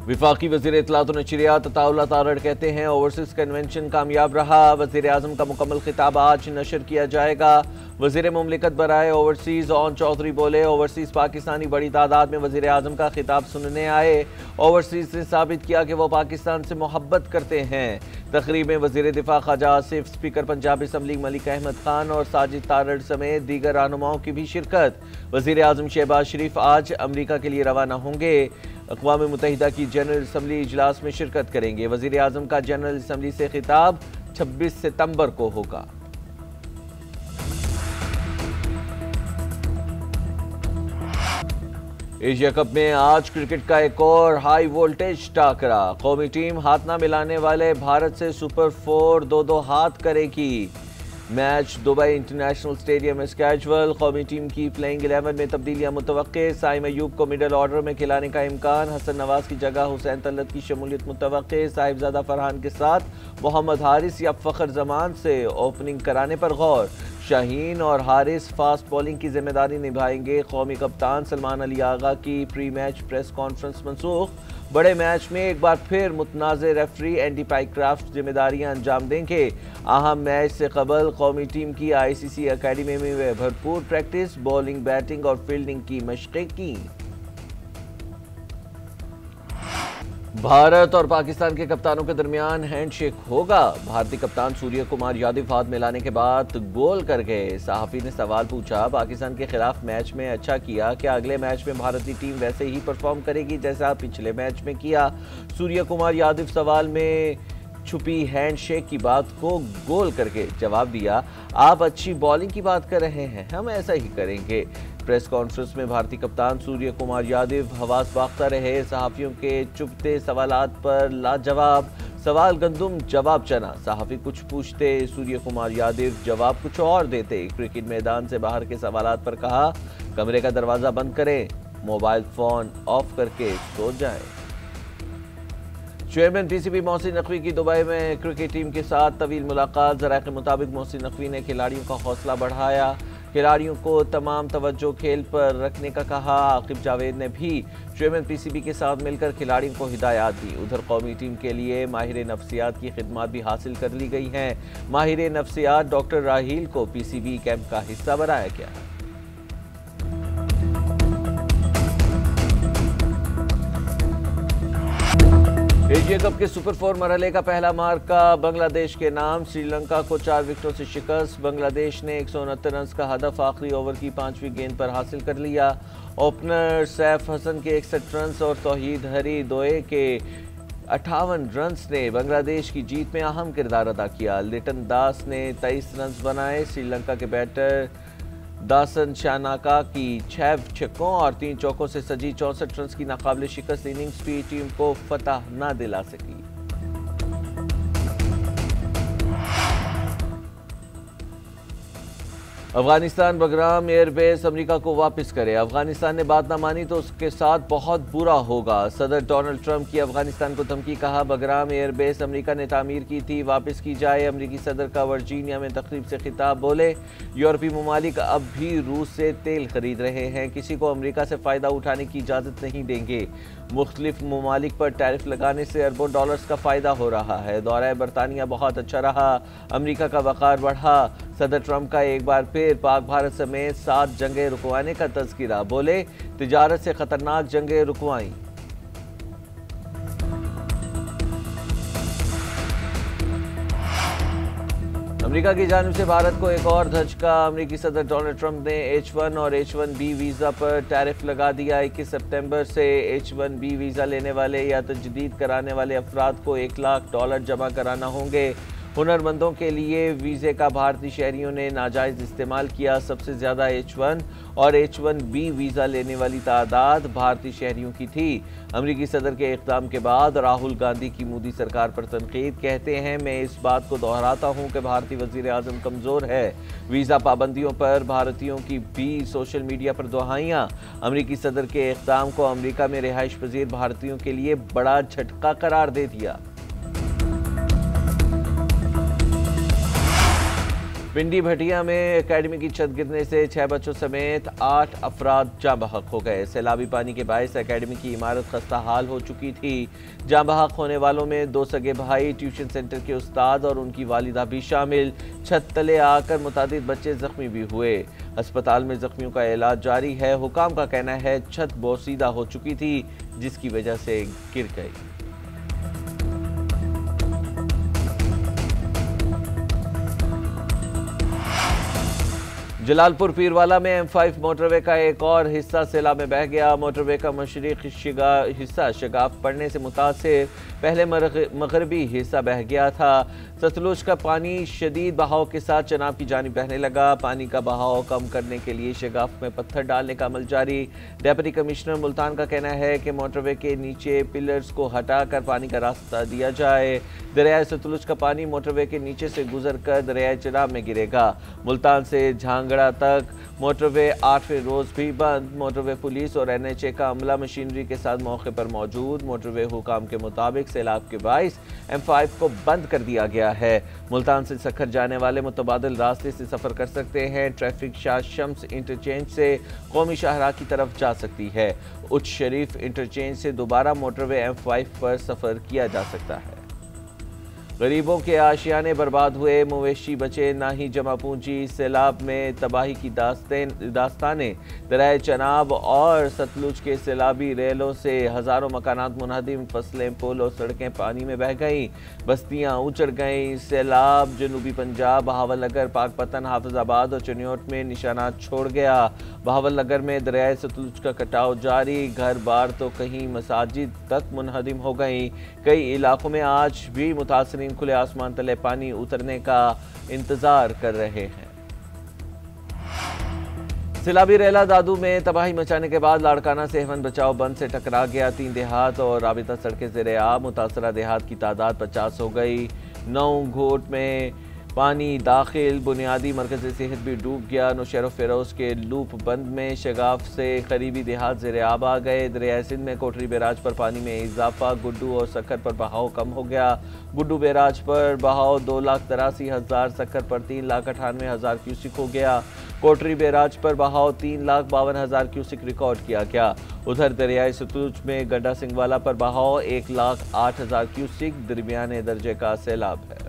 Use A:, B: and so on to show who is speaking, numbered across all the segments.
A: वफाकी वज़ीर इत्तलात व नशरियात अताउल्लाह तारड़ कहते हैं ओवरसीज कन्वेंशन कामयाब रहा। वज़ीर आज़म का मुकम्मल खिताब आज नशर किया जाएगा। वज़ीर मुमलिकत बराए ओवरसीज ओन चौधरी बोले, ओवरसीज पाकिस्तानी बड़ी तादाद में वज़ीर आज़म का खिताब सुनने आए। ओवरसीज ने साबित किया कि वो पाकिस्तान से मोहब्बत करते हैं। तकरीब में वज़ीर दिफा ख्वाजा आसिफ, स्पीकर पंजाब असम्बली मलिक अहमद खान और साजिद तारड़ समेत दीगर रहनुमाओं की भी शिरकत। वज़ीर आज़म शहबाज शरीफ आज अमरीका के लिए रवाना होंगे। अक़वाम मुत्तहिदा की जनरल असम्बली इजलास में शिरकत करेंगे। वज़ीर आज़म का जनरल असम्बली से खिताब 26 सितंबर को होगा। एशिया कप में आज क्रिकेट का एक और हाई वोल्टेज टाकरा। कौमी टीम हाथ ना मिलाने वाले भारत से सुपर 4 2-2 हाथ करेगी। मैच दुबई इंटरनेशनल स्टेडियम में स्केजुअल। कौमी टीम की प्लेइंग 11 में तब्दीलियां मुतवक्के। साइम अयूब को मिडल ऑर्डर में खिलाने का इम्कान। हसन नवाज की जगह हुसैन तलत की शमूलियत मुतवक्के। साहिबजादा फरहान के साथ मोहम्मद हारिस या फ़खर जमान से ओपनिंग कराने पर गौर। शाहीन और हारिस फास्ट बॉलिंग की जिम्मेदारी निभाएंगे। कौमी कप्तान सलमान अली आगा की प्री मैच प्रेस कॉन्फ्रेंस मनसूख। बड़े मैच में एक बार फिर मुतनाज़े रेफरी एंडी पाइक्राफ्ट जिम्मेदारियां अंजाम देंगे। अहम मैच से कबल कौमी टीम की ICC अकेडमी में भरपूर प्रैक्टिस, बॉलिंग, बैटिंग और फील्डिंग की मशक़ें की। भारत और पाकिस्तान के कप्तानों के दरमियान हैंडशेक होगा। भारतीय कप्तान सूर्य कुमार यादव हाथ मिलाने के बाद गोल कर गए। सहाफ़ी ने सवाल पूछा, पाकिस्तान के खिलाफ मैच में अच्छा किया, क्या अगले मैच में भारतीय टीम वैसे ही परफॉर्म करेगी जैसा पिछले मैच में किया? सूर्य कुमार यादव सवाल में छुपी हैंडशेक की बात को गोल करके जवाब दिया, आप अच्छी बॉलिंग की बात कर रहे हैं, हम ऐसा ही करेंगे। प्रेस कॉन्फ्रेंस में भारतीय कप्तान सूर्य कुमार यादव हवास बाख्ता रहे। सहाफ़ियों के चुभते सवालात पर लाजवाब, सवाल गंदुम जवाब चना। सहाफ़ी कुछ पूछते, सूर्य कुमार यादव जवाब कुछ और देते। क्रिकेट मैदान से बाहर के सवालात पर कहा, कमरे का दरवाज़ा बंद करें, मोबाइल फ़ोन ऑफ करके सो जाएं। चेयरमैन PCB मोहसिन नकवी की दुबई में क्रिकेट टीम के साथ तवील मुलाकात। ज़राए के मुताबिक मोहसिन नकवी ने खिलाड़ियों का हौसला बढ़ाया, खिलाड़ियों को तमाम तवज्जो खेल पर रखने का कहा। आकिब जावेद ने भी चेयरमैन PCB के साथ मिलकर खिलाड़ियों को हिदायत दी। उधर कौमी टीम के लिए माहिर नफ्सियात की खिदमत भी हासिल कर ली गई हैं। माहिर नफ्सियात डॉक्टर राहील को PCB कैंप का हिस्सा बनाया गया। एशिया कप के सुपर 4 मरहले का पहला मार्का बांग्लादेश के नाम। श्रीलंका को 4 विकेटों से शिकस्त। बांग्लादेश ने 169 रन का हदफ आखिरी ओवर की 5वीं गेंद पर हासिल कर लिया। ओपनर सैफ हसन के 61 रन और तौहीद हरीदोए के 58 रन ने बांग्लादेश की जीत में अहम किरदार अदा किया। लिटन दास ने 23 रन बनाए। श्रीलंका के बैटर दासन शानाका की 6 छक्कों और 3 चौकों से सजी 64 रन की नाकाबिल शिकस्त इनिंग्स भी टीम को फतह न दिला सकी। अफगानिस्तान बगराम एयरबेस अमेरिका को वापस करे। अफगानिस्तान ने बात न मानी तो उसके साथ बहुत बुरा होगा। सदर डोनाल्ड ट्रंप की अफगानिस्तान को धमकी। कहा, बगराम एयरबेस अमेरिका ने तामीर की थी, वापस की जाए। अमेरिकी सदर का वर्जीनिया में तकरीब से खिताब। बोले, यूरोपीय ममालिक अब भी रूस से तेल खरीद रहे हैं, किसी को अमेरिका से फ़ायदा उठाने की इजाज़त नहीं देंगे। मुख्तलिफ ममालिक पर टैरिफ लगाने से अरबों डॉलर्स का फ़ायदा हो रहा है। दौरा बरतानिया बहुत अच्छा रहा, अमेरिका का वक़ार बढ़ा। सदर ट्रंप का एक बार फिर पाक भारत समेत 7 जंगें रुकवाने का तज़किरा। बोले, तिजारत से ख़तरनाक जंगें रुकवाई। अमेरिका की जानिब से भारत को एक और धचका। अमेरिकी सदर डोनाल्ड ट्रंप ने H1 और H1B वीज़ा पर टैरिफ लगा दिया। 21 सितंबर से H1B वीज़ा लेने वाले या तजदीद कराने वाले अफराद को $1 लाख जमा कराना होंगे। हुनरमंदों के लिए वीज़े का भारतीय शहरियों ने नाजायज़ इस्तेमाल किया। सबसे ज़्यादा H1 और H1B वीज़ा लेने वाली तादाद भारतीय शहरियों की थी। अमेरिकी सदर के इक़दाम के बाद राहुल गांधी की मोदी सरकार पर तनकीद। कहते हैं, मैं इस बात को दोहराता हूँ कि भारतीय वज़ीर आज़म कमज़ोर है। वीज़ा पाबंदियों पर भारतीयों की भी सोशल मीडिया पर दुहाइयाँ। अमेरिकी सदर के इक़दाम को अमेरिका में रिहाइश पज़ीर भारतीयों के लिए बड़ा झटका करार दे दिया। पिंडी भटिया में एकेडमी की छत गिरने से 6 बच्चों समेत 8 अफराद जाँ बहक हो गए। सैलाबी पानी के बायस एकेडमी की इमारत खस्ता हाल हो चुकी थी। जाँ बहक होने वालों में 2 सगे भाई, ट्यूशन सेंटर के उस्ताद और उनकी वालिदा भी शामिल। छत तले आकर मुतादिद बच्चे जख्मी भी हुए। अस्पताल में जख्मियों का इलाज जारी है। हुकाम का कहना है छत बोसीदा हो चुकी थी, जिसकी वजह से गिर गई। जलालपुर पीरवाला में M5 मोटरवे का एक और हिस्सा सैलाब में बह गया। मोटरवे का मशरिकी हिस्सा शगाफ पड़ने से मुतासिर पहले मगरबी हिस्सा बह गया था। सतलुज का पानी शदीद बहाव के साथ चनाब की जानिब बहने लगा। पानी का बहाव कम करने के लिए शगाफ में पत्थर डालने का अमल जारी। डेप्यूटी कमिश्नर मुल्तान का कहना है कि मोटरवे के नीचे पिलर्स को हटाकर पानी का रास्ता दिया जाए। दरियाए सतलुज का पानी मोटरवे के नीचे से गुजर कर दरियाए चनाब में गिरेगा। मुल्तान से झांगड़ा तक मोटरवे 8वें रोज भी बंद। मोटरवे पुलिस और NHA का अमला मशीनरी के साथ मौके पर मौजूद। मोटरवे हुकाम के मुताबिक सैलाब के बाइस M5 को बंद कर दिया गया है। मुल्तान से सखर जाने वाले मुतबादिल रास्ते से सफर कर सकते हैं। ट्रैफिक शाह शम्स इंटरचेंज से कौमी शाहराह की तरफ जा सकती है। उच्च शरीफ इंटरचेंज से दोबारा मोटरवे M5 पर सफर किया जा सकता है। गरीबों के आशियाने बर्बाद हुए, मवेशी बचे ना ही जमा पूंजी। सैलाब में तबाही की दास्तानें। दरियाए चनाब और सतलुज के सैलाबी रेलों से हज़ारों मकानात मुनहदिम, फसलें, पुल और सड़कें पानी में बह गईं। बस्तियां उचड़ गईं। सैलाब जनूबी पंजाब, बहावलनगर, पाकपतन, हाफिजाबाद और चनियोट में निशानात छोड़ गया। बहावलनगर में दरियाए सतलुज का कटाव जारी। घर बार तो कहीं मसाजिद तक मुनहदिम हो गईं। कई इलाकों में आज भी मुतासरीन खुले आसमान तले पानी उतरने का इंतजार कर रहे हैं। सैलाबी रेला दादू में तबाही मचाने के बाद लाड़काना से हेवन बचाओ बंद से टकरा गया। 3 देहात और राबिता सड़कें ज़ेरे आब। मुतासरा देहात की तादाद 50 हो गई। 9 घोट में पानी दाखिल। बुनियादी मरकज़ सेहत भी डूब गया। नौशहर फेरोज के लूप बंद में शगाफ से करीबी देहात ज़ेरे आब आ गए। दरियाए सिंध में कोटरी बैराज पर पानी में इजाफा। गुड्डू और सक्कर पर बहाव कम हो गया। गुड्डू बैराज पर बहाव 2,83,000, सक्कर पर 3,98,000 क्यूसिक हो गया। कोटरी बैराज पर बहाव 3,52,000 क्यूसिक रिकॉर्ड किया गया। उधर दरियाए सतलुज में गड्ढा सिंगवाला पर बहाव 1,08,000 क्यूसिक दरमियाने दर्जे का सैलाब है।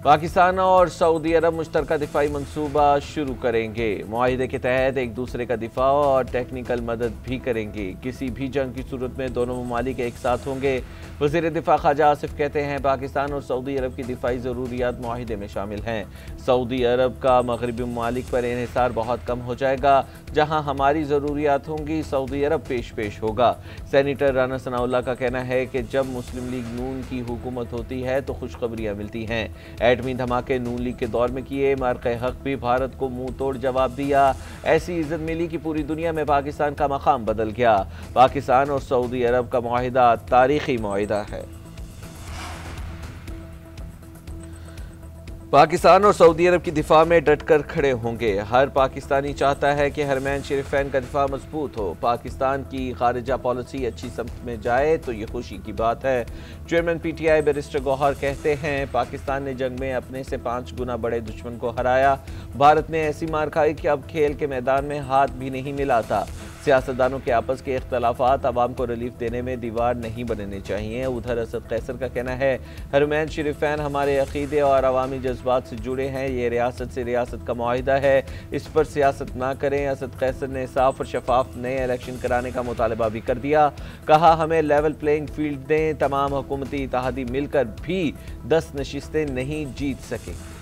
A: पाकिस्तान और सऊदी अरब मुश्तरका दिफाई मंसूबा शुरू करेंगे। मुआहिदे के तहत एक दूसरे का दिफा और टेक्निकल मदद भी करेंगे। किसी भी जंग की सूरत में दोनों ममालिक एक साथ होंगे। वज़ीर दिफा ख्वाजा आसिफ कहते हैं पाकिस्तान और सऊदी अरब की दिफाई ज़रूरियात मुआहिदे में शामिल हैं। सऊदी अरब का मगरबी ममालिक पर इन्हिसार बहुत कम हो जाएगा। जहाँ हमारी ज़रूरियात होंगी सऊदी अरब पेश होगा। सेनेटर राना सनाउल्लाह का कहना है कि जब मुस्लिम लीग नून की हुकूमत होती है तो खुशखबरियाँ मिलती हैं। एटमी धमाके नून लीग के दौर में किए। मार्के हक भी भारत को मुंह तोड़ जवाब दिया। ऐसी इज्जत मिली कि पूरी दुनिया में पाकिस्तान का मकाम बदल गया। पाकिस्तान और सऊदी अरब का मुआहिदा तारीखी मुआहिदा है। पाकिस्तान और सऊदी अरब की दिफा में डटकर खड़े होंगे। हर पाकिस्तानी चाहता है कि हरमैन शरीफैन का दिफा मजबूत हो। पाकिस्तान की खारिजा पॉलिसी अच्छी समत में जाए तो ये खुशी की बात है। चेयरमैन PTI बैरिस्टर गौहर कहते हैं पाकिस्तान ने जंग में अपने से 5 गुना बड़े दुश्मन को हराया। भारत ने ऐसी मार खाई कि अब खेल के मैदान में हाथ भी नहीं मिलाता। सियासतदानों के आपस के इख्तलाफात आवाम को रिलीफ देने में दीवार नहीं बनने चाहिए। उधर असद कैसर का कहना है हरमैन शरीफैन हमारे अकीदे और अवामी जज्बात से जुड़े हैं। ये रियासत से रियासत का मुआहिदा है, इस पर सियासत ना करें। असद कैसर ने साफ और शफाफ नए इलेक्शन कराने का मुतालबा भी कर दिया। कहा हमें लेवल प्लेइंग फील्ड दें। तमाम हुकूमती इत्तेहादी मिलकर भी 10 नशिस्तें नहीं जीत सकेंगे।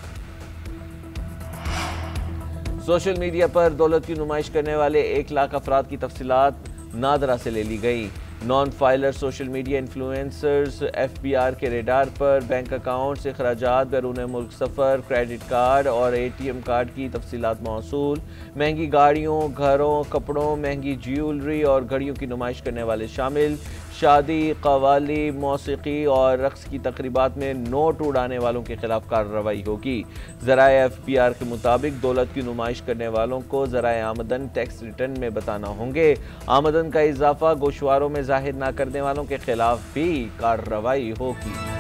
A: सोशल मीडिया पर दौलत की नुमाइश करने वाले 1 लाख अफराद की तफसीलात नादरा से ले ली गई। Non filer social media influencers FBR के रेडार पर। बैंक अकाउंट्स, अखराजात, बैरून मुल्क सफ़र, क्रेडिट कार्ड और ATM कार्ड की तफसीलात मौसूल। महंगी गाड़ियों, घरों, कपड़ों, महंगी ज्वेलरी और घड़ियों की नुमाइश करने वाले शामिल। शादी, कवाली, मौसीकी और रक्स की तकरीबात में नोट उड़ाने वालों के खिलाफ कार्रवाई होगी। ज़राए FBR के मुताबिक दौलत की नुमाइश करने वालों को ज़राए आमदन टैक्स रिटर्न में बताना होंगे। आमदन का इजाफा गोशवारों में जाहिर न करने वालों के खिलाफ भी कार्रवाई होगी।